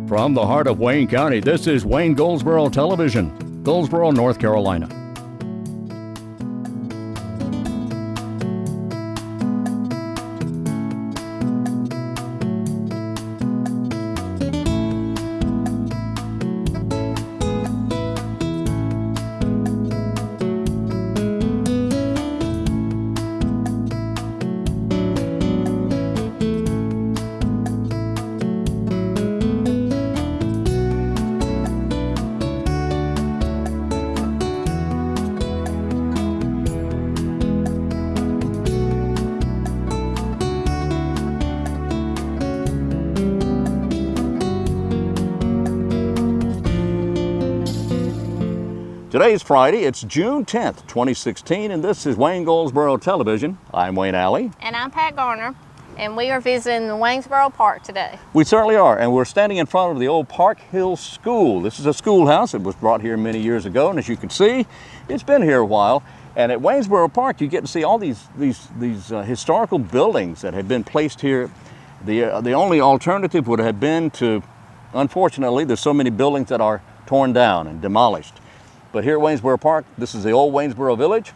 From the heart of Wayne County, this is Wayne Goldsboro Television, Goldsboro, North Carolina. Today's Friday, it's June 10th, 2016, and this is Wayne Goldsboro Television. I'm Wayne Alley. And I'm Pat Garner, and we are visiting the Waynesboro Park today. We certainly are, and we're standing in front of the old Park Hill School. This is a schoolhouse that was brought here many years ago, and as you can see, it's been here a while. And at Waynesboro Park, you get to see all these historical buildings that have been placed here. The only alternative would have been to, unfortunately, there's so many buildings that are torn down and demolished. But here at Waynesboro Park, this is the old Waynesboro Village,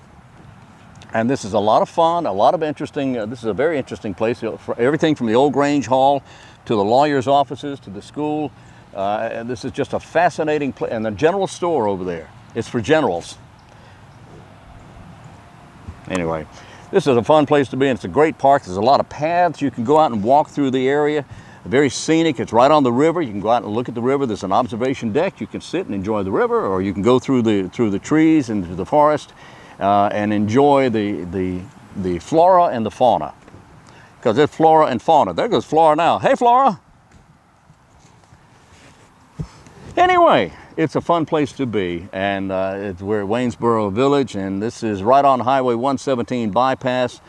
and this is a lot of fun, a lot of interesting, this is a very interesting place, for everything from the old Grange Hall to the lawyer's offices to the school, and this is just a fascinating place, and the general store over there, it's for generals. Anyway, this is a fun place to be, and it's a great park. There's a lot of paths. You can go out and walk through the area. Very scenic. It's right on the river. You can go out and look at the river. There's an observation deck. You can sit and enjoy the river, or you can go through the trees and through the forest and enjoy the flora and the fauna. Because there's flora and fauna. There goes Flora now. Hey, Flora. Anyway, it's a fun place to be, and we're at Waynesboro Village, and this is right on Highway 117 bypass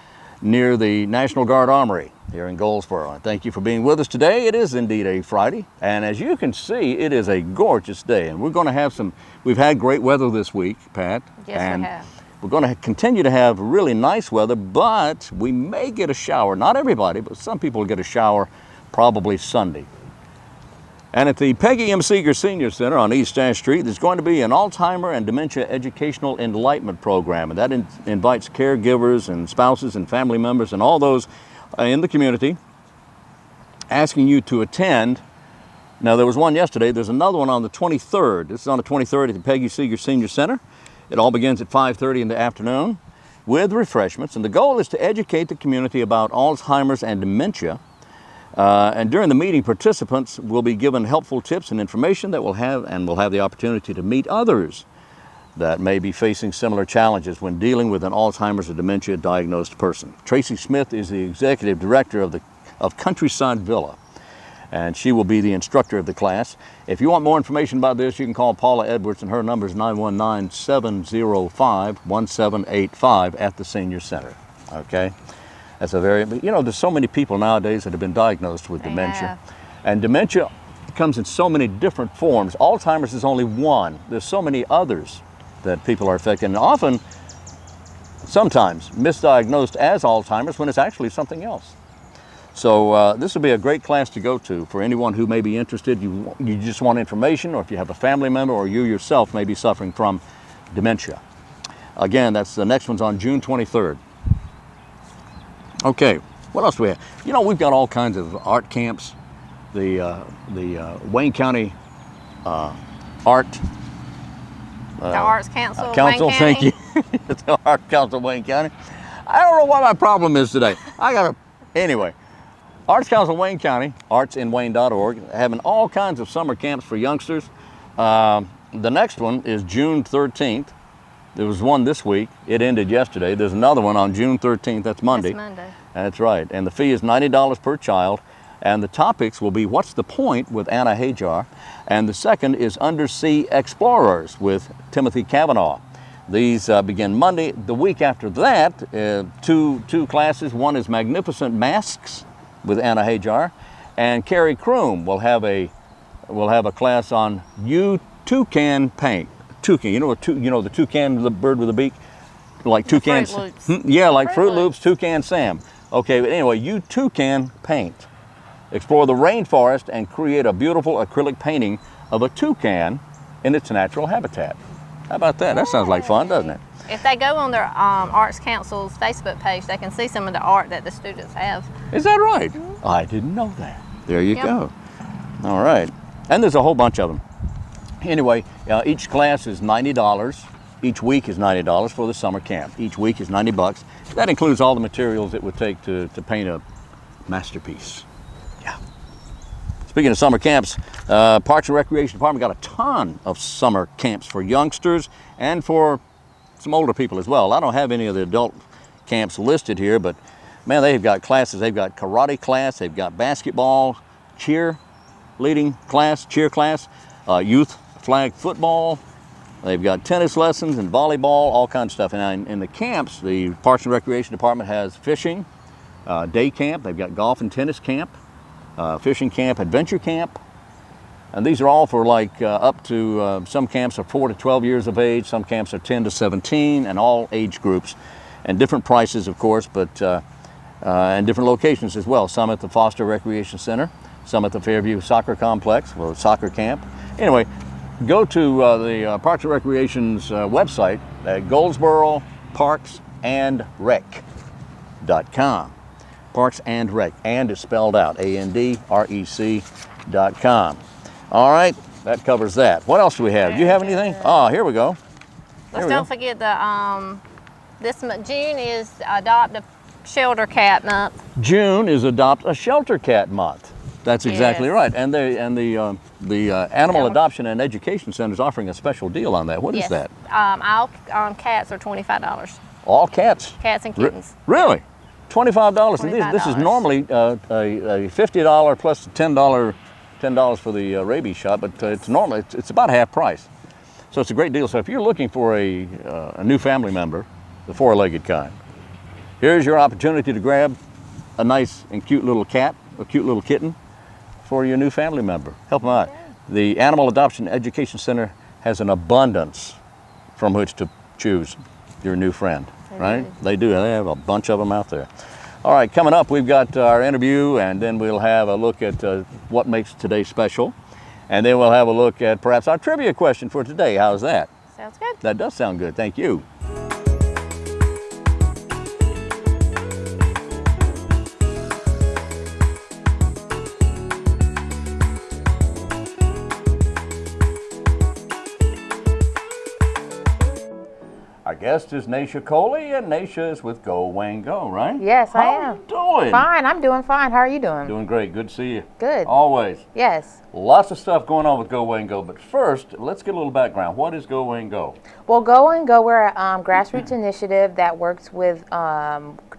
near the National Guard Armory here in Goldsboro. And thank you for being with us today. It is indeed a Friday, and as you can see, it is a gorgeous day, and we're going to have we've had great weather this week, Pat. Yes, and we have. We're going to continue to have really nice weather, but we may get a shower. Not everybody, but some people will get a shower probably Sunday. And at the Peggy M. Seeger Senior Center on East Ash Street, there's going to be an Alzheimer and Dementia Educational Enlightenment Program, and that invites caregivers and spouses and family members and all those in the community, asking you to attend. Now, there was one yesterday. There's another one on the 23rd. This is on the 23rd at the Peggy Seeger Senior Center. It all begins at 5:30 in the afternoon with refreshments, and the goal is to educate the community about Alzheimer's and dementia. And during the meeting, participants will be given helpful tips and information that will have the opportunity to meet others that may be facing similar challenges when dealing with an Alzheimer's or dementia diagnosed person. Tracy Smith is the executive director of Countryside Villa, and she will be the instructor of the class. If you want more information about this, you can call Paula Edwards, and her number is 919-705-1785 at the Senior Center. Okay? That's there's so many people nowadays that have been diagnosed with dementia. And dementia comes in so many different forms. Alzheimer's is only one. There's so many others that people are affected, and often, sometimes, misdiagnosed as Alzheimer's when it's actually something else. So this would be a great class to go to for anyone who may be interested. You just want information, or if you have a family member or you yourself may be suffering from dementia. Again, that's the next one's on June 23rd. Okay, what else do we have? We've got all kinds of art camps. The Wayne County Art... the Arts Council of Council, Wayne County. thank you. The Art Council of Wayne County. I don't know what my problem is today. Anyway, Arts Council of Wayne County, artsinwayne.org, having all kinds of summer camps for youngsters. The next one is June 13th. There was one this week. It ended yesterday. There's another one on June 13th. That's Monday. That's Monday. That's right. And the fee is $90 per child. And the topics will be What's the Point with Anna Hajar. And the second is Undersea Explorers with Timothy Cavanaugh. These begin Monday. The week after that, two classes. One is Magnificent Masks with Anna Hajar. And Carrie Kroom will have a class on You Too Can Paint. Toucan, the toucan, the bird with a beak, like toucan. Fruit Loops. Yeah, like Fruit Loops, Toucan Sam. Okay, but anyway, You Too Can Paint. explore the rainforest, and create a beautiful acrylic painting of a toucan in its natural habitat. How about that? That sounds like fun, doesn't it? If they go on their Arts Council's Facebook page, they can see some of the art that the students have. Is that right? I didn't know that. There you Yep. go. All right. And there's a whole bunch of them. Anyway, each class is $90. Each week is $90 for the summer camp. Each week is $90. That includes all the materials it would take to paint a masterpiece. Yeah. Speaking of summer camps, Parks and Recreation Department got a ton of summer camps for youngsters and for some older people as well. I don't have any of the adult camps listed here, but man, they've got classes. They've got karate class, they've got basketball, cheer class, youth flag football. They've got tennis lessons and volleyball, all kinds of stuff. And in the camps, the Parks and Recreation Department has fishing, day camp. They've got golf and tennis camp, fishing camp, adventure camp. And these are all for like up to, some camps are 4 to 12 years of age, some camps are 10 to 17, and all age groups. And different prices, of course, but and different locations as well. Some at the Foster Recreation Center, some at the Fairview Soccer Complex, or soccer camp. Anyway, go to the Parks and Recreation's website at Goldsboro parksandrec.com. Parks and Rec, and is spelled out, ANDREC.com. All right, that covers that. What else do we have? Do you have anything? Oh, here we go. Don't forget the June is Adopt a Shelter Cat Month. June is Adopt a Shelter Cat Month. That's exactly Yes. right. And the Animal Adoption and Education Center is offering a special deal on that. What is Yes. that? All cats are $25. All cats? Cats and kittens. Really? $25. And this is $25. normally a $50 plus $10 for the rabies shot, but it's normally it's about half price. So it's a great deal. So if you're looking for a new family member, the four-legged kind, here's your opportunity to grab a nice and cute little cat, a cute little kitten for your new family member. Help them out. The Animal Adoption Education Center has an abundance from which to choose your new friend, right? They do. They have a bunch of them out there. All right, coming up, we've got our interview, and then we'll have a look at what makes today special. And then we'll have a look at perhaps our trivia question for today. How's that? Sounds good. That does sound good. Thank you. Our guest is Naisha Coley, and Naisha is with Go Wayne Go, right? Yes, I am. How are you doing? Fine, I'm doing fine. How are you doing? Doing great. Good to see you. Good. Always. Yes. Lots of stuff going on with Go Wayne Go, but first, let's get a little background. What is Go Wayne Go? Well, Go and Go, we're a grassroots initiative that works with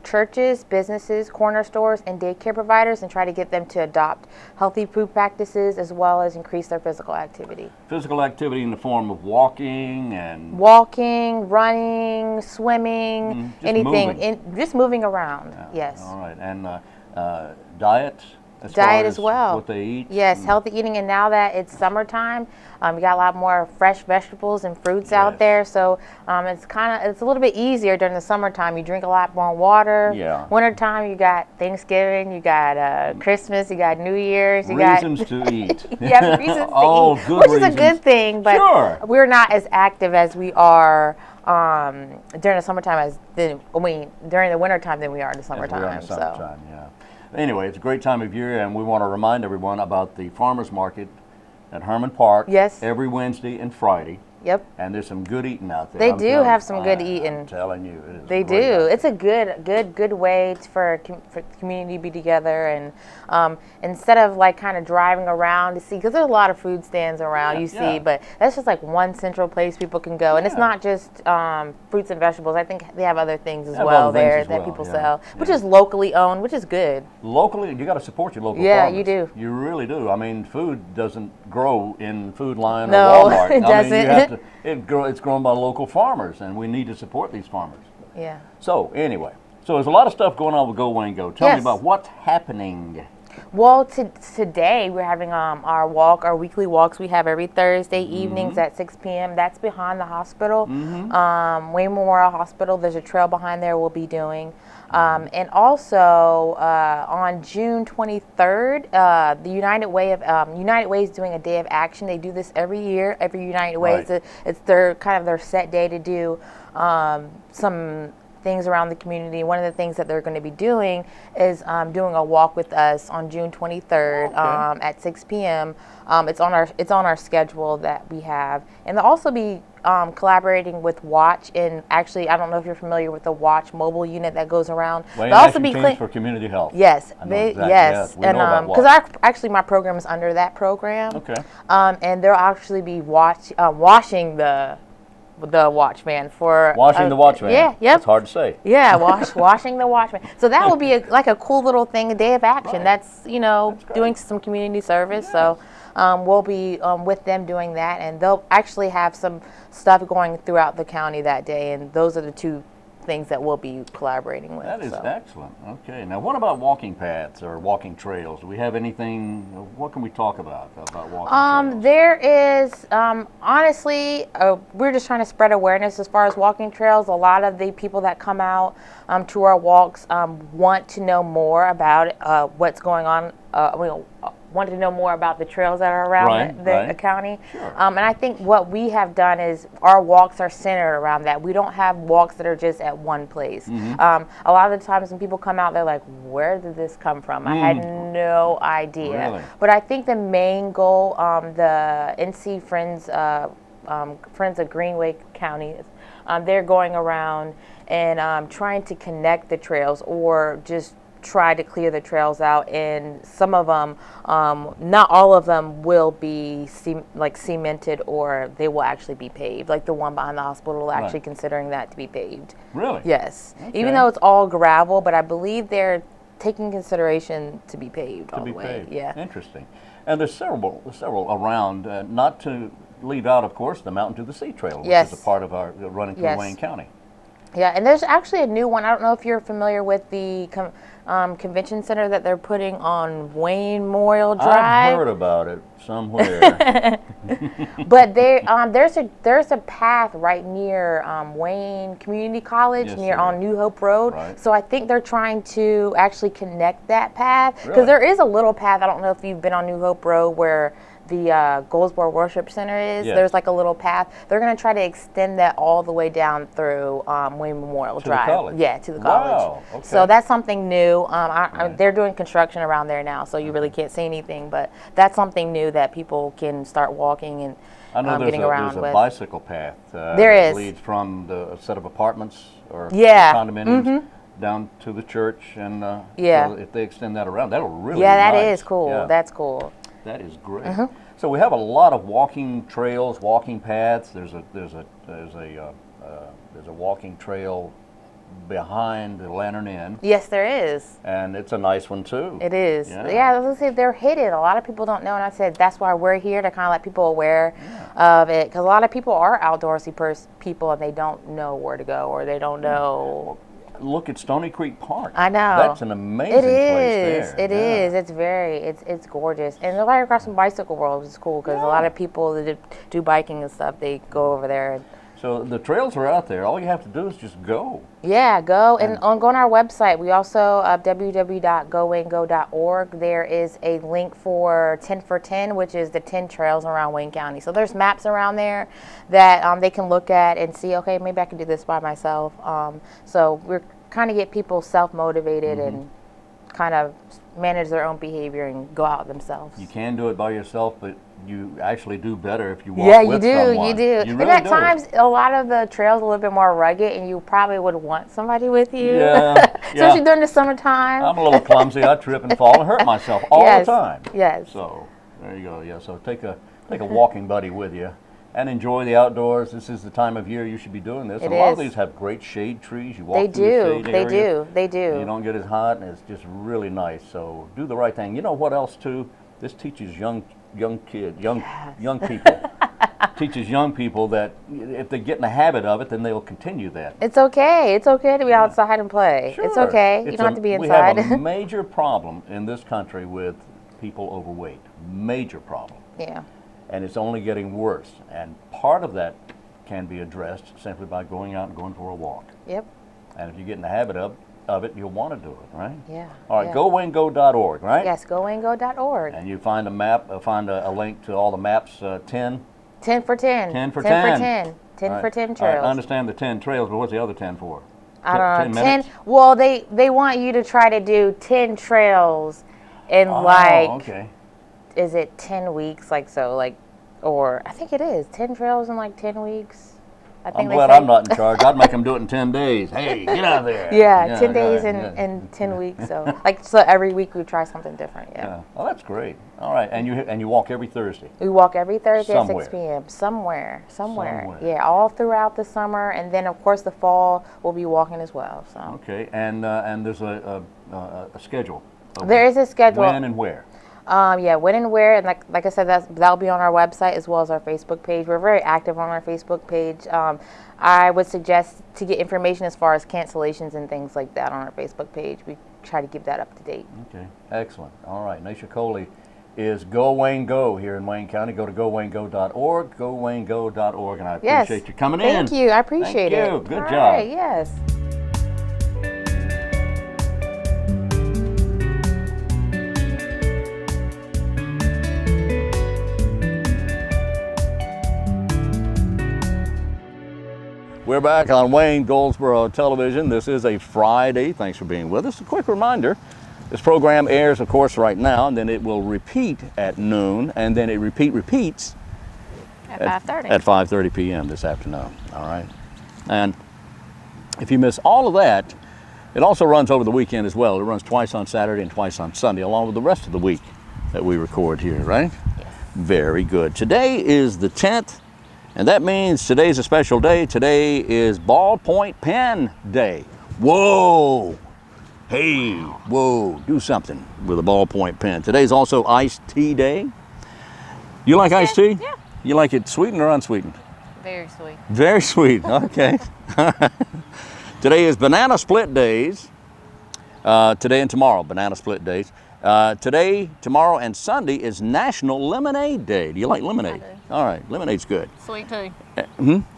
churches, businesses, corner stores, and daycare providers and try to get them to adopt healthy food practices as well as increase their physical activity. Physical activity in the form of walking and... Walking, running, swimming, just anything. moving. Just moving around, Yeah. yes. All right. And diet? As far Diet as as well. What they eat? Yes, healthy eating, and now that it's summertime, we got a lot more fresh vegetables and fruits Yes. out there. So it's a little bit easier during the summertime. You drink a lot more water. Yeah. Wintertime, you got Thanksgiving, you got Christmas, you got New Year's, you Reasons got to eat. yeah, reasons Oh, to eat, good which is reasons. a good thing. But Sure. we're not as active as we are during the summertime during the wintertime than we are in the As we are in summertime. the summertime, yeah. Anyway, it's a great time of year, and we want to remind everyone about the farmers market at Herman Park. Yes. Every Wednesday and Friday. Yep. And there's some good eating out there. They I'm do telling have you. some good I'm eating. telling you, it is They great out do. there. It's a good way for the community to be together, and instead of like kind of driving around to see, because there's a lot of food stands around you see, but that's just like one central place people can go, and it's not just fruits and vegetables. I think they have other things as Have well other things there as that well, people yeah. sell, which Yeah. is locally owned, which is good. Locally, you got to support your local Yeah, farmers. you do. You really do. I mean, food doesn't grow in Food Lion No, or Walmart. it I mean, you have doesn't. it's grown by local farmers, and we need to support these farmers. Yeah. So anyway, so there's a lot of stuff going on with Go Wayne Go. Tell me Yes. about what's happening. Well, today we're having our walk, our weekly walks we have every Thursday evenings at 6 p.m. That's behind the hospital, Wayne Memorial Hospital. There's a trail behind there we'll be doing. And also on June 23rd, the United Way is doing a day of action. They do this every year. Every United Way, it's their kind of their set day to do some things around the community. One of the things that they're going to be doing is doing a walk with us on June 23rd at 6 p.m. It's on our schedule that we have, and they'll also be collaborating with Watch. And actually, I don't know if you're familiar with the Watch mobile unit that goes around. Wayne They'll also be for community health. Yes, yes, we know about Watch. because actually my program is under that program. Okay. And they'll actually be washing the Watchman for washing the Watchman. Yeah, yep. It's hard to say. Yeah, washing the Watchman. So that will be like a cool little thing, a day of action. That's doing some community service. So we'll be with them doing that, and they'll actually have some stuff going throughout the county that day. And those are the two things that we'll be collaborating with. That is excellent. Okay, now what about walking paths or walking trails? Do we have anything? What can we talk about walking trails? There is honestly, we're just trying to spread awareness as far as walking trails. A lot of the people that come out to our walks want to know more about what's going on. Want to know more about the trails that are around the county. Sure. And I think what we have done is our walks are centered around that. We don't have walks that are just at one place. A lot of the times when people come out, they're like, where did this come from? I had no idea. Really? But I think the main goal, the NC Friends of Greenway County, they're going around and trying to connect the trails or just try to clear the trails out, and some of them, not all of them, will be cemented, or they will actually be paved. Like the one behind the hospital, actually considering that to be paved. Really? Yes. Okay. Even though it's all gravel, but I believe they're taking consideration to be paved all the way. Paved. Yeah. Interesting. And there's several around. Not to leave out, of course, the Mountain to the Sea Trail, which is a part of our running through Wayne County. Yeah, and there's actually a new one. I don't know if you're familiar with the convention center that they're putting on Wayne Memorial Drive. I've heard about it somewhere. But there's a path right near Wayne Community College, on New Hope Road. Right. So I think they're trying to actually connect that path, because there is a little path. I don't know if you've been on New Hope Road where the Goldsboro Worship Center is. There's like a little path. They're going to try to extend that all the way down through Wayne Memorial Drive. To the college? Yeah, to the college. Wow. Okay. So that's something new. They're doing construction around there now, so you really can't see anything. But that's something new that people can start walking and I know getting around with. There's a bicycle path there is. that leads from the set of apartments or condominiums down to the church, and so if they extend that around, that'll really be that nice. is cool. Yeah. That's cool. That is great. So we have a lot of walking trails, walking paths. There's a walking trail behind the Lantern Inn. Yes, there is. And it's a nice one too. It is. Yeah, I was gonna say they're hidden. A lot of people don't know, and I said that's why we're here, to kind of let people aware of it, because a lot of people are outdoorsy people and they don't know where to go, or they don't know. Look at Stony Creek Park. I know. That's an amazing place there. It is. It's gorgeous. And right across from Bicycle World, which is cool, because a lot of people that do biking and stuff, they go over there. So the trails are out there. All you have to do is just go. Yeah, go. And go on our website. We also, www.gowayngo.org, there is a link for 10 for 10, which is the 10 trails around Wayne County. So there's maps around there that they can look at and see, okay, maybe I can do this by myself. So we're kind of get people self-motivated and kind of manage their own behavior and go out themselves. You can do it by yourself, but you actually do better if you walk with someone. You do. You and really at do. times, a lot of the trails are a little bit more rugged, and you probably would want somebody with you. Yeah. Especially during the summertime. I'm a little clumsy. I trip and fall and hurt myself all the time. Yes. So there you go. Yeah. So take a walking buddy with you and enjoy the outdoors. This is the time of year you should be doing this. A lot of these have great shade trees. You walk through the shade area. They do. You don't get as hot, and it's just really nice. So do the right thing. You know what else too? This teaches young people teaches young people that if they get in the habit of it, then they'll continue that. It's okay. It's okay to be outside and play. Sure. It's okay. You don't have to be We have inside. a major problem in this country with people overweight. Major problem. Yeah. And it's only getting worse. And part of that can be addressed simply by going out and going for a walk. Yep. And if you get in the habit of it, you'll want to do it, right? Yeah. All right, yeah. GoWayneGo.org, right? Yes, goandgo.org. And you find a map, find a link to all the maps, 10? 10 for 10. 10 for 10 10. for 10. 10 All for right. 10 All right, trails. I understand the 10 trails, but what's the other 10 for? I don't know. 10 minutes? Well, they want you to try to do 10 trails in okay. is it 10 weeks? Or I think it is 10 trails in like 10 weeks. I think I'm they glad say. I'm not in charge. I'd make them do it in 10 days. Hey, get out of there. Yeah, 10 days yeah, and 10 weeks. So every week we try something different. Yeah. Oh, that's great. All right, and you walk every Thursday. We walk every Thursday at Somewhere. 6 p.m. Somewhere. Somewhere. Yeah, all throughout the summer, and then of course the fall we'll be walking as well. So Okay, and there's a schedule. of there is a schedule. When and where. Yeah, when and where, and like I said, that'll be on our website as well as our Facebook page. We're very active on our Facebook page. I would suggest to get information as far as cancellations and things like that on our Facebook page. We try to keep that up to date. Okay, excellent. All right, Naisha Coley is Go Wayne Go here in Wayne County. Go to GoWayneGo.org, GoWayneGo.org, and I appreciate you coming in. Thank you. I appreciate it. Thank you. Good All job. right, yes. We're back on Wayne Goldsboro Television. This is a Friday. Thanks for being with us. A quick reminder, this program airs, of course, right now, and then it will repeat at noon, and then it repeats At 5:30. at 5:30 p.m. this afternoon. All right. And if you miss all of that, it also runs over the weekend as well. It runs twice on Saturday and twice on Sunday, along with the rest of the week that we record here, right? Yes. Very good. Today is the 10th. And that means today's a special day. Today is Ballpoint Pen Day. Whoa! Hey, whoa, do something with a ballpoint pen. Today's also Iced Tea Day. You like iced tea? Yeah. You like it sweetened or unsweetened? Very sweet. Very sweet, okay. Today is Banana Split Days. Today and tomorrow, Banana Split Days. Today, tomorrow, and Sunday is National Lemonade Day. Do you like lemonade? I do. All right, lemonade's good. Sweet too.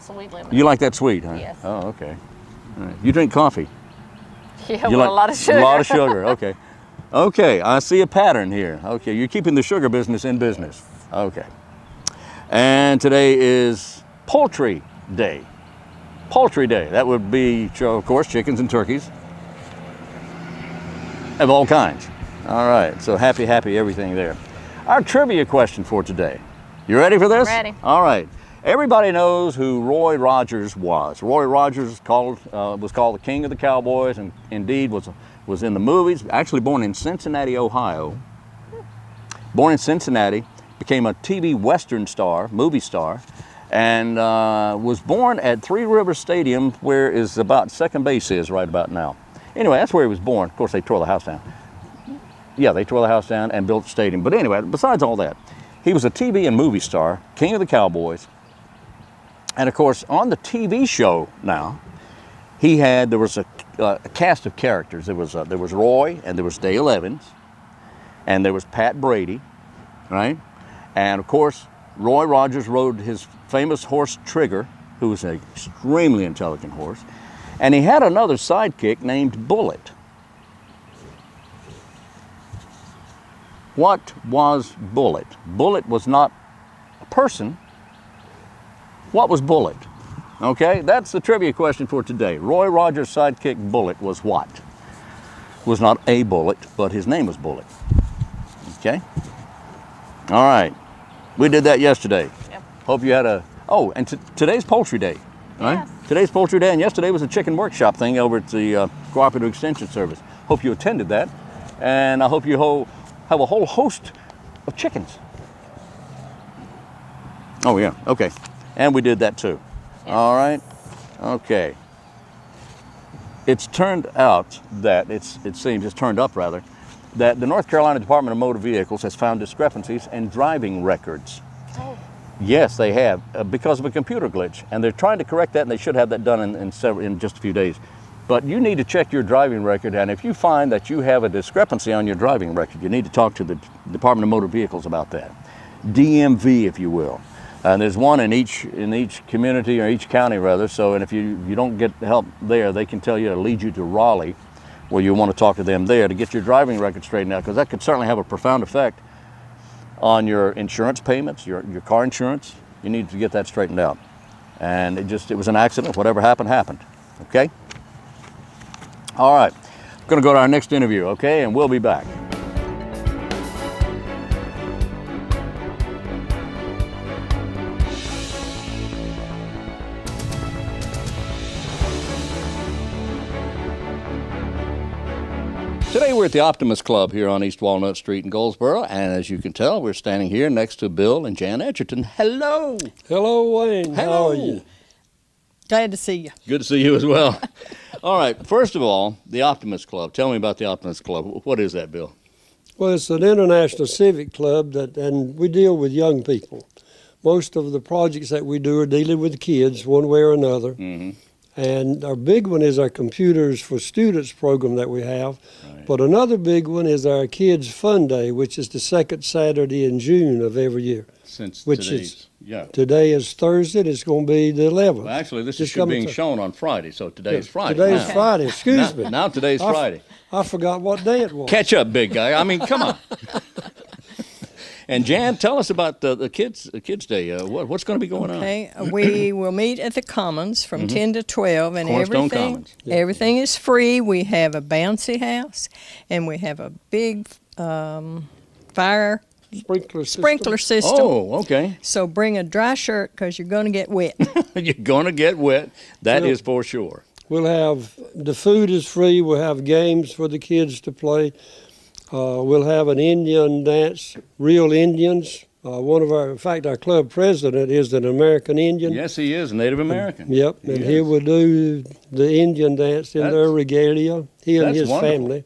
Sweet lemon. You like that sweet, huh? Yes. Oh, okay. All right. You drink coffee? Yeah, You with a lot of sugar. A lot of sugar, okay. Okay, I see a pattern here. Okay, you're keeping the sugar business in business. Okay. And today is Poultry Day. Poultry Day. That would be, of course, chickens and turkeys of all kinds. All right, so happy everything there. Our trivia question for today. You ready for this? Ready. All right. Everybody knows who Roy Rogers was. Roy Rogers was called the King of the Cowboys, and indeed was in the movies. Actually born in Cincinnati, Ohio. Born in Cincinnati, became a TV Western star, movie star, and was born at Three Rivers Stadium, where is about second base is right about now. Anyway, that's where he was born. Of course, they tore the house down. Yeah, they tore the house down and built the stadium. But anyway, besides all that, he was a TV and movie star, King of the Cowboys. And of course, on the TV show now, there was a cast of characters. There was Roy, and there was Dale Evans, and there was Pat Brady, right? And of course, Roy Rogers rode his famous horse Trigger, who was an extremely intelligent horse, and he had another sidekick named Bullet. What was Bullet? Bullet was not a person. What was Bullet? Okay, that's the trivia question for today. Roy Rogers' sidekick Bullet was what? Was not a bullet, but his name was Bullet. Okay? All right. We did that yesterday. Yep. Hope you had and today's Poultry Day, right? Yes. Today's Poultry Day, and yesterday was a chicken workshop thing over at the Cooperative Extension Service. Hope you attended that, and I hope you have a whole host of chickens. Oh yeah, okay. And we did that too. Yes. All right, okay. It's turned out that, it's turned up rather, that the North Carolina Department of Motor Vehicles has found discrepancies in driving records. Oh. Yes, they have, because of a computer glitch, and they're trying to correct that, and they should have that done in just a few days. But you need to check your driving record, and if you find that you have a discrepancy on your driving record, you need to talk to the Department of Motor Vehicles about that. DMV, if you will. And there's one in each community, or each county rather. So, and if you don't get help there, they can tell you to lead you to Raleigh, where you want to talk to them there to get your driving record straightened out, because that could certainly have a profound effect on your insurance payments, your car insurance. You need to get that straightened out. And it was an accident. Whatever happened, happened. Okay? All right. I'm going to go to our next interview, okay? And we'll be back. Today we're at the Optimist Club here on East Walnut Street in Goldsboro, and as you can tell, we're standing here next to Bill and Jan Edgerton. Hello! Hello, Wayne. Hello. How are you? Glad to see you. Good to see you as well. All right, first of all, the Optimist Club. Tell me about the Optimist Club. What is that, Bill? Well, it's an international civic club, and we deal with young people. Most of the projects that we do are dealing with kids one way or another. Mm-hmm. And our big one is our Computers for Students program that we have. Right. But another big one is our Kids Fun Day, which is the second Saturday in June of every year. Since Which today's, yeah. Today is Thursday, and it's going to be the 11th. Well, actually, this is Just being coming shown on Friday, so today is Friday. Today's now. Friday, excuse me. Now today's Friday. I forgot what day it was. Catch up, big guy. I mean, come on. And Jan, tell us about the Kids Day. What's going to be going on? Okay, we will meet at the Commons from 10 to 12, and Cornerstone Commons. everything is free. We have a bouncy house, and we have a big fire Sprinkler system. Oh, okay. So bring a dry shirt because you're going to get wet. You're going to get wet. That Yeah. is for sure. We'll have, the food is free. We'll have games for the kids to play. We'll have an Indian dance, real Indians. In fact, our club president is an American Indian. Yes, he is Native American. Yep, and he will do the Indian dance in their regalia, he and that's his wonderful. family.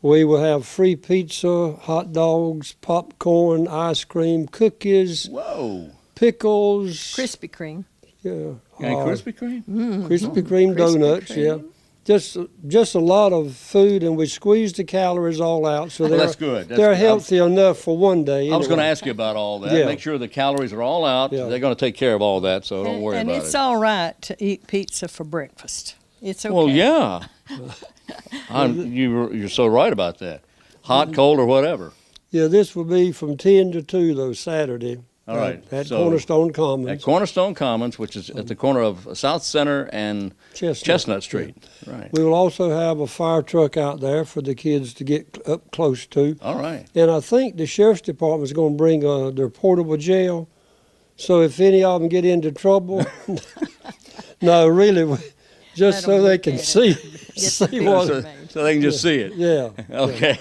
We will have free pizza, hot dogs, popcorn, ice cream, cookies, Whoa. pickles. Krispy Kreme. Yeah, And Krispy Kreme? Krispy Kreme donuts, yeah. Just a lot of food, and we squeeze the calories all out, so that's good. That's they're good. healthy enough for one day. I was going to anyway. ask you about all that. Yeah. Make sure the calories are all out. Yeah. They're going to take care of all that, so don't worry and about it's it. all right to eat pizza for breakfast. It's okay. Well, yeah. You're so right about that. Hot, cold, or whatever. Yeah, this will be from 10 to 2, though, Saturday. All right. At So, Cornerstone Commons. At Cornerstone Commons, which is at the corner of South Center and Chestnut Street. Right. We will also have a fire truck out there for the kids to get up close to. All right. And I think the sheriff's department is going to bring their portable jail. So if any of them get into trouble, no, really, just so they can see what. So they can just see it. Yeah. Okay.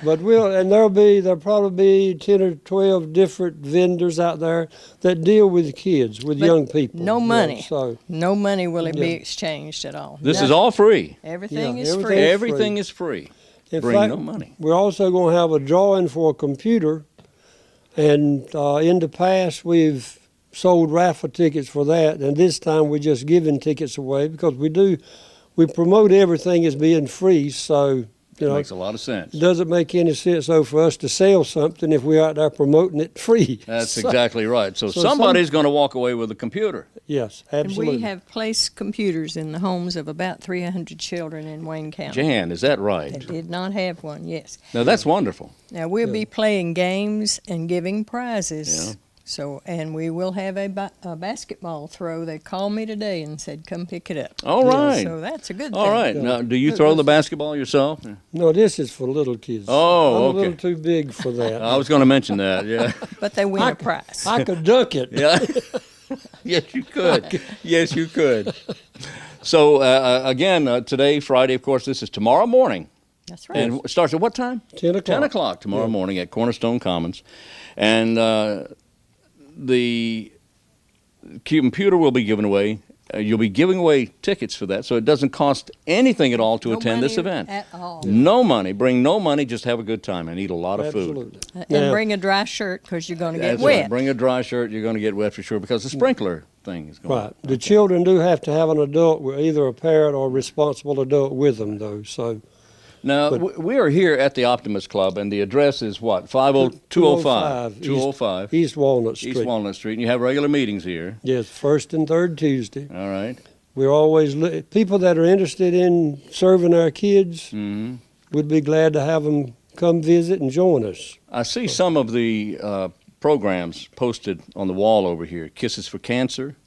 But there'll probably be 10 or 12 different vendors out there that deal with kids, with But young people. no money. So No money will it be Yeah. exchanged at all. This is all free. Everything Yeah, is everything- free. Everything is free. in Bring fact, no money. we're also going to have a drawing for a computer. And in the past, we've sold raffle tickets for that. And this time we're just giving tickets away because we promote everything as being free. So, Makes a lot of sense. it doesn't make any sense, though, for us to sell something if we're out there promoting it free. That's So- exactly right. So so somebody's going to walk away with a computer. Yes, And absolutely. we have placed computers in the homes of about 300 children in Wayne County. Jan, is that right? They did not have one, yes. Now that's wonderful. Now we'll be playing games and giving prizes. Yeah. So, and we will have a basketball throw. They called me today and said, come pick it up. All right. So that's a good All thing. right. Now, do you throw the basketball yourself? No, this is for little kids. Oh, I'm a okay. little too big for that. I was going to mention that. Yeah. But they win a prize. I could dunk it. Yeah. Yes, you could. Yes, you could. So again, today, Friday, of course, this is tomorrow morning. That's right. And it starts at what time? 10 o'clock. 10 o'clock tomorrow morning at Cornerstone Commons. And the computer will be given away You'll be giving away tickets for that, so it doesn't cost anything at all to No attend this money event. at all. No money. Bring no money. Just have a good time and eat a lot of food. Absolutely. And Now, bring a dry shirt because you're going to get That's wet. right. Bring a dry shirt. You're going to get wet for sure because the sprinkler thing is going. right. The children do have to have an adult, either a parent or a responsible adult with them, though. So Now, we are here at the Optimist Club, and the address is what? 205. 205. East Walnut Street. East Walnut Street. And you have regular meetings here. Yes, first and third Tuesday. All right. We're always people that are interested in serving our kids. Mm-hmm. We'd be glad to have them come visit and join us. I see some of the programs posted on the wall over here. Kisses for Cancer,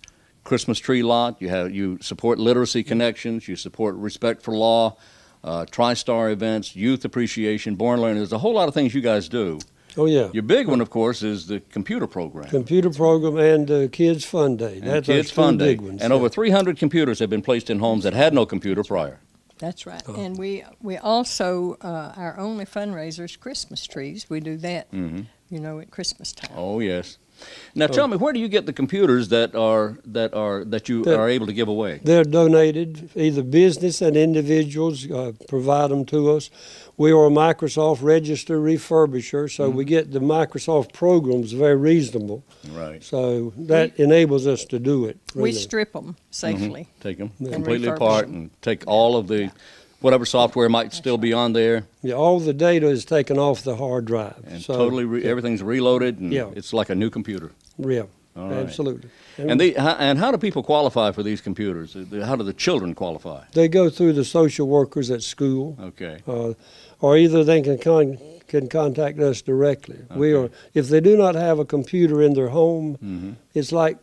Christmas Tree Lot. You support Literacy Connections. You support Respect for Law, TriStar events, Youth Appreciation, Born Learning. There's a whole lot of things you guys do. Oh, yeah. Your big one, of course, is the computer program. Computer program and Kids Fun Day. And That's Kids our Fun two Day. big ones. And over 300 computers have been placed in homes that had no computer prior. That's right. And we also, our only fundraiser is Christmas trees. We do that, you know, at Christmas time. Oh, yes. Now, tell me, where do you get the computers that you are able to give away? They're donated. Either business and individuals provide them to us. We are a Microsoft registered refurbisher, so we get the Microsoft programs very reasonable. Right. So that enables us to do it. We really. strip them safely. Take them And completely refurbish apart them. and take all of the whatever software might still be on there, Yeah, all the data is taken off the hard drive. and so, totally everything's reloaded, and Yeah. it's like a new computer. Yeah, All right. absolutely. And how do people qualify for these computers? How do the children qualify? They go through the social workers at school, Okay. or either they can contact us directly. We are, if they do not have a computer in their home, it's like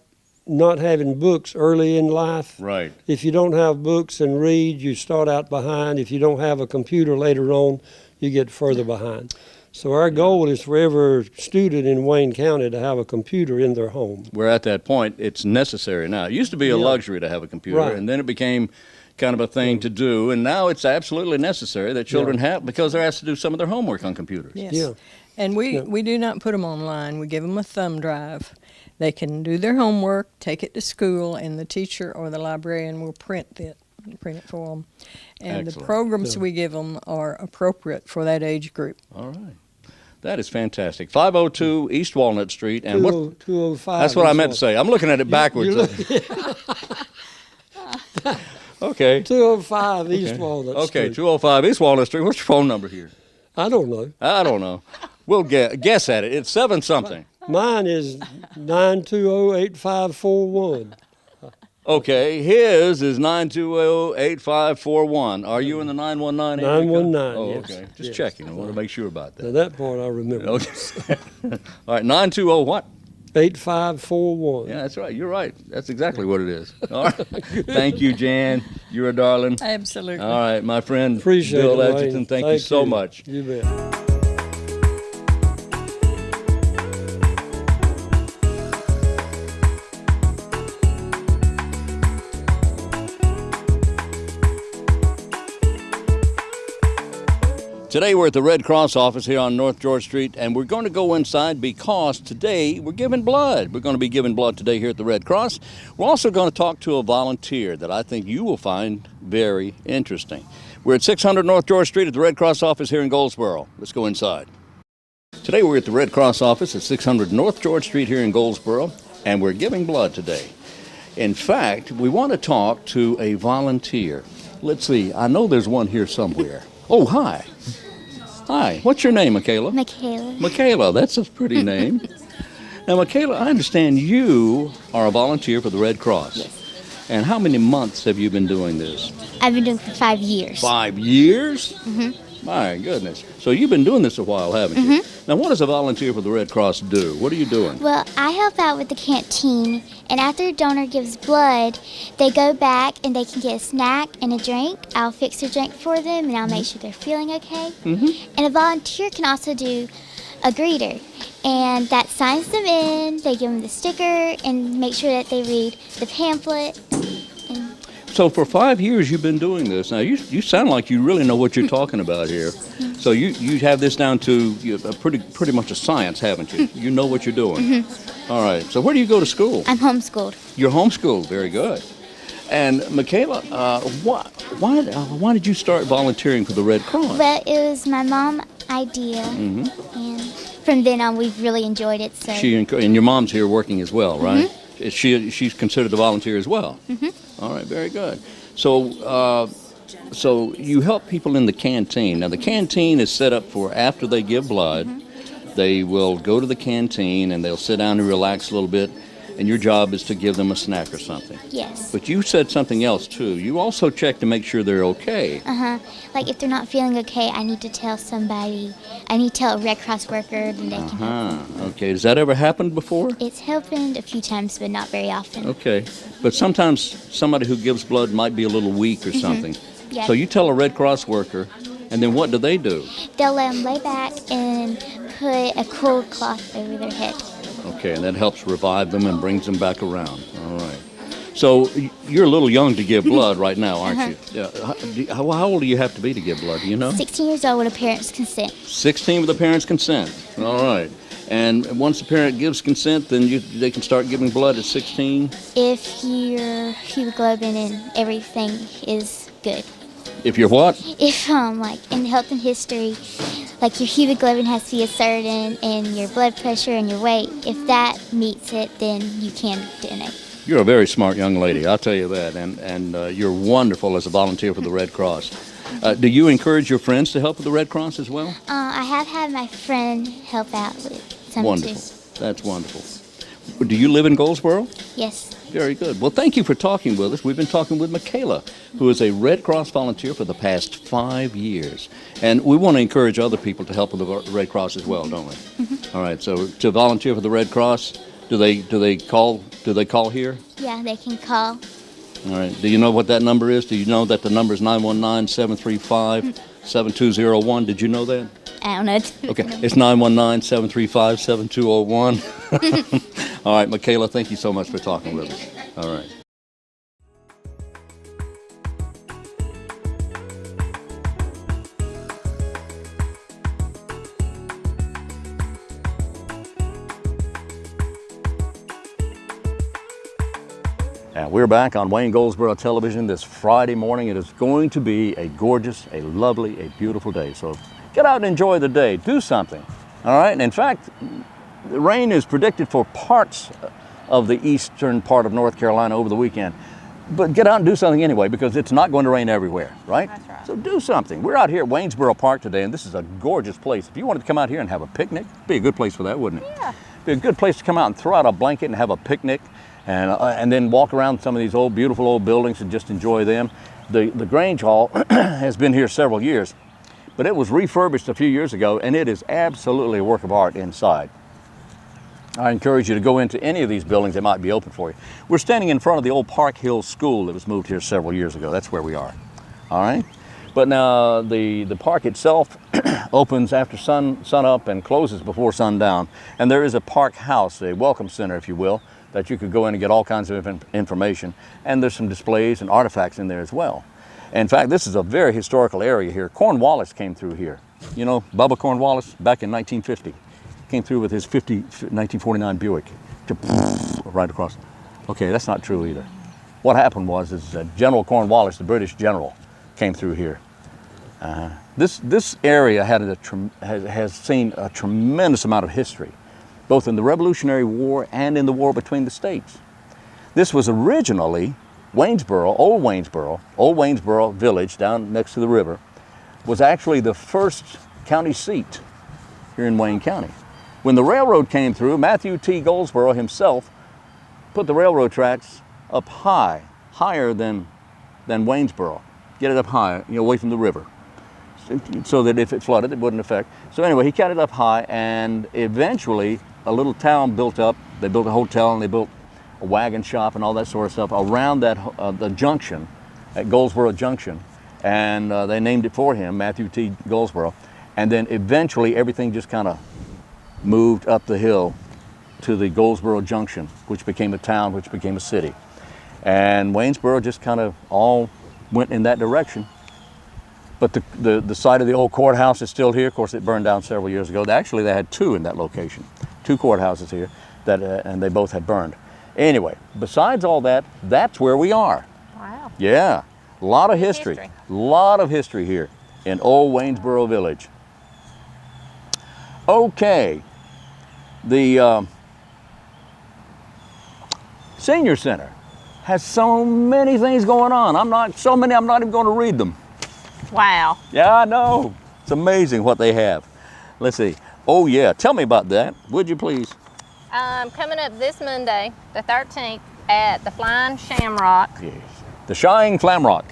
not having books early in life. Right. If you don't have books and read, you start out behind. If you don't have a computer later on, you get further behind. So our goal is for every student in Wayne County to have a computer in their home. We're at that point. It's necessary now. It used to be a Yeah. luxury to have a computer, Right. and then it became kind of a thing to do, and now it's absolutely necessary that children have, because they're asked to do some of their homework on computers. Yes. Yeah. And we do not put them online. We give them a thumb drive. They can do their homework, take it to school, and the teacher or the librarian will print it for them. And Excellent. the programs we give them are appropriate for that age group. All right. That is fantastic. 502 East Walnut Street. And what? 205. That's what I meant to say. I'm looking at it backwards. Okay. 205 East Walnut Street. Okay, 205 East Walnut Street. What's your phone number here? I don't know. I don't know. We'll guess at it. It's 7 something. Mine is 920-8541. Okay, his is 920-8541. Are you in the 919 area? 919, Oh, yes. okay. Just Yes. checking. I want to make sure about Now that. that part I remember. Okay. All right, 920 what? 8541. Yeah, that's right. You're right. That's exactly what it is. All right. Thank you, Jan. You're a darling. Absolutely. All right, my friend Appreciate Bill it, Edgerton, Wayne. thank you so much. You bet. Today we're at the Red Cross office here on North George Street, and we're going to go inside because today we're giving blood. We're going to be giving blood today here at the Red Cross. We're also going to talk to a volunteer that I think you will find very interesting. We're at 600 North George Street at the Red Cross office here in Goldsboro. Let's go inside. Today we're at the Red Cross office at 600 North George Street here in Goldsboro, and we're giving blood today. In fact, we want to talk to a volunteer. Let's see, I know there's one here somewhere. Oh, hi. Hi, what's your name, Michaela? Michaela. Michaela, that's a pretty name. Now, Michaela, I understand you are a volunteer for the Red Cross. Yes. And how many months have you been doing this? I've been doing it for 5 years. 5 years? Mm-hmm. My goodness. So you've been doing this a while, haven't you? Now, what does a volunteer for the Red Cross do? What are you doing? Well, I help out with the canteen, and after a donor gives blood, they go back and they can get a snack and a drink. I'll fix their drink for them, and I'll make sure they're feeling okay. Mm-hmm. And a volunteer can also do a greeter, and that signs them in. They give them the sticker and make sure that they read the pamphlet. So for 5 years you've been doing this. Now, you sound like you really know what you're talking about here. So you have this down to pretty much a science, haven't you? You know what you're doing. All right. So where do you go to school? I'm homeschooled. You're homeschooled. Very good. And Michaela, why did you start volunteering for the Red Cross? Well, it was my mom's idea, and from then on, we've really enjoyed it. So. And your mom's here working as well, right? She's considered a volunteer as well. All right, very good. So, so you help people in the canteen. Now, the canteen is set up for after they give blood. They will go to the canteen and they'll sit down and relax a little bit. And your job is to give them a snack or something. Yes. But you said something else too. You also check to make sure they're okay. Like if they're not feeling okay, I need to tell somebody. I need to tell a Red Cross worker, then they can help them. Okay. Has that ever happened before? It's happened a few times, but not very often. Okay. But sometimes somebody who gives blood might be a little weak or something. Yeah. So you tell a Red Cross worker, and then what do they do? They'll let them lay back and put a cool cloth over their head. Okay, and that helps revive them and brings them back around. All right. So you're a little young to give blood right now, aren't you? Yeah. How old do you have to be to give blood? Do you know? 16 years old with a parent's consent. 16 with the parent's consent. All right. And once the parent gives consent, then they can start giving blood at 16? If your hemoglobin and everything is good. If you're what? If, like, in health and history, like your hemoglobin has to be a certain, and your blood pressure and your weight, if that meets it, then you can donate. You're a very smart young lady, I'll tell you that, and you're wonderful as a volunteer for the Red Cross. Do you encourage your friends to help with the Red Cross as well? I have had my friend help out with some Wonderful. too. That's wonderful. Do you live in Goldsboro? Yes. Very good. Well, thank you for talking with us. We've been talking with Michaela, who is a Red Cross volunteer for the past 5 years. And we want to encourage other people to help with the Red Cross as well, don't we? All right, so to volunteer for the Red Cross, do they call here? Yeah, they can call. All right. Do you know what that number is? Do you know that the number is 919-735-7201? Did you know that? I don't know. Okay, it's 919-735-7201. All right, Michaela, thank you so much for talking with us. All right. And we're back on Wayne Goldsboro Television this Friday morning. It is going to be a gorgeous, a lovely, a beautiful day. So get out and enjoy the day. Do something. All right. And in fact, the rain is predicted for parts of the eastern part of North Carolina over the weekend. But get out and do something anyway, because it's not going to rain everywhere, right? That's right. So do something. We're out here at Waynesboro Park today, and this is a gorgeous place. If you wanted to come out here and have a picnic, it'd be a good place for that, wouldn't it? Yeah. It'd be a good place to come out and throw out a blanket and have a picnic, and then walk around some of these old, beautiful old buildings and just enjoy them. The Grange Hall has been here several years, but it was refurbished a few years ago, and it is absolutely a work of art inside. I encourage you to go into any of these buildings that might be open for you. We're standing in front of the old Park Hill School that was moved here several years ago. That's where we are. All right? But now the park itself opens after sun up and closes before sundown. And there is a park house, a welcome center, if you will, that you could go in and get all kinds of information. And there's some displays and artifacts in there as well. In fact, this is a very historical area here. Cornwallis came through here. You know, Bubba Cornwallis, back in 1950. Came through with his 1949 Buick, right across. Okay, that's not true either. What happened was General Cornwallis, the British general, came through here. This area has seen a tremendous amount of history, both in the Revolutionary War and in the war between the states. This was originally Waynesboro, Old Waynesboro Village down next to the river, was actually the first county seat here in Wayne County. When the railroad came through, Matthew T. Goldsboro himself put the railroad tracks up high, higher than Waynesboro. Get it up high, away from the river, so that if it flooded, it wouldn't affect. So anyway, he got it up high, and eventually a little town built up. They built a hotel, and they built a wagon shop and all that sort of stuff around that the junction, at Goldsboro Junction, and they named it for him, Matthew T. Goldsboro. And then eventually everything just kind of moved up the hill to the Goldsboro Junction, which became a town, which became a city. And Waynesboro just kind of all went in that direction. But the site of the old courthouse is still here. Of course, it burned down several years ago. Actually, they had two in that location, two courthouses here, and they both had burned. Anyway, besides all that, that's where we are. Right. Yeah, a lot of Good history. A lot of history here in old Waynesboro Village. Okay, the Senior Center has so many things going on. I'm not even going to read them. Wow. Yeah, I know. It's amazing what they have. Let's see. Oh yeah, tell me about that, would you please? Coming up this Monday, the 13th, at the Flying Shamrock, Yes. The Shying Flamrock.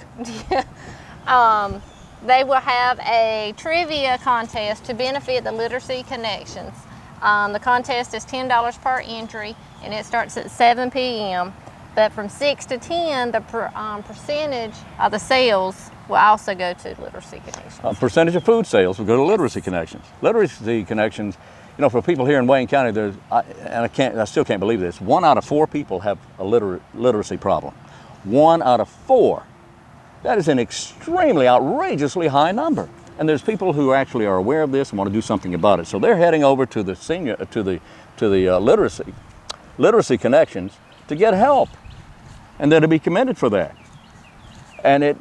they will have a trivia contest to benefit the Literacy Connections. The contest is $10 per entry, and it starts at 7 p.m. But from 6 to 10, the percentage of the sales will also go to Literacy Connections. A percentage of food sales will go to Literacy Connections. Literacy Connections, you know, for people here in Wayne County, I still can't believe this. 1 out of 4 people have a literacy problem. 1 out of 4. That is an extremely outrageously high number. And there's people who actually are aware of this and want to do something about it. So they're heading over to the Literacy Connections to get help, and they're to be commended for that. And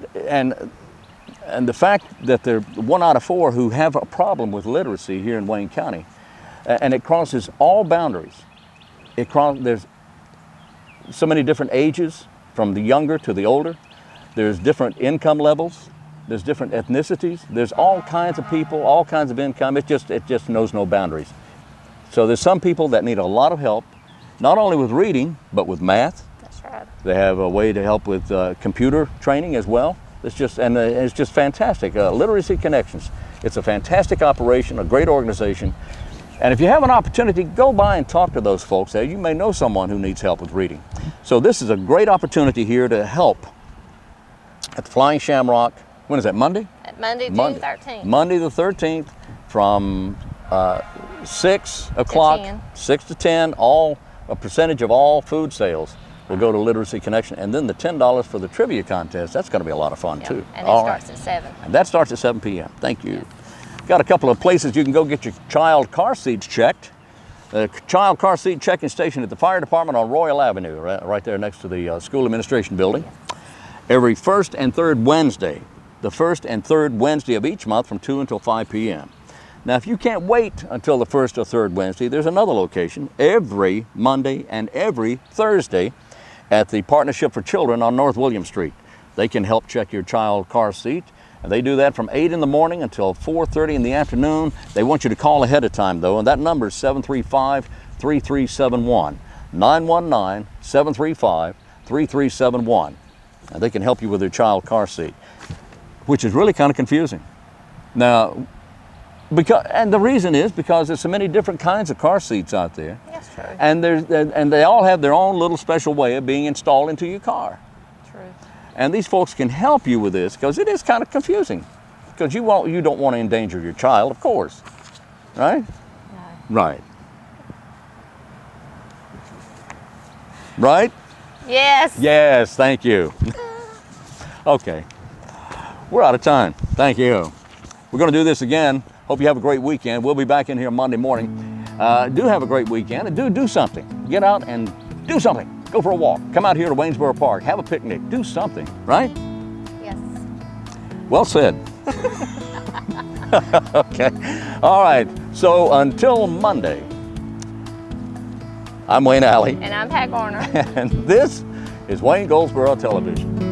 the fact that there are 1 out of 4 who have a problem with literacy here in Wayne County, and it crosses all boundaries. There's so many different ages, from the younger to the older. There's different income levels. There's different ethnicities. There's all kinds of people, all kinds of income. It just knows no boundaries. So there's some people that need a lot of help, not only with reading, but with math. That's right. They have a way to help with computer training as well. It's just fantastic. Literacy Connections. It's a fantastic operation, a great organization. And if you have an opportunity, go by and talk to those folks there. You may know someone who needs help with reading. So this is a great opportunity here to help at the Flying Shamrock. When is that, Monday? Monday, June 13th. Monday the 13th from 6 o'clock, 10. 6 to 10, a percentage of all food sales will go to Literacy Connection. And then the $10 for the trivia contest, that's going to be a lot of fun too. And it starts at 7. And that starts at 7 p.m. Thank you. Got a couple of places you can go get your child car seats checked. The child car seat checking station at the fire department on Royal Avenue, right there next to the school administration building. Every first and third Wednesday, the first and third Wednesday of each month from 2 until 5 p.m. Now, if you can't wait until the first or third Wednesday, there's another location every Monday and every Thursday at the Partnership for Children on North William Street. They can help check your child car seat. And they do that from 8 in the morning until 4:30 in the afternoon. They want you to call ahead of time, though, and that number is 735-3371, 919-735-3371. And they can help you with your child car seat, which is really kind of confusing. Now, and the reason is because there's so many different kinds of car seats out there. That's true. And they all have their own little special way of being installed into your car. True. And these folks can help you with this because it is kind of confusing. Because you don't want to endanger your child, of course. Right? No. Right. Right? Yes. Yes, thank you. Okay. We're out of time. Thank you. We're going to do this again. Hope you have a great weekend. We'll be back in here Monday morning. Do have a great weekend and do something. Get out and do something. Go for a walk. Come out here to Waynesboro Park. Have a picnic. Do something, right? Yes. Well said. Okay. All right. So until Monday, I'm Wayne Alley. And I'm Pat Garner. And this is Wayne Goldsboro Television.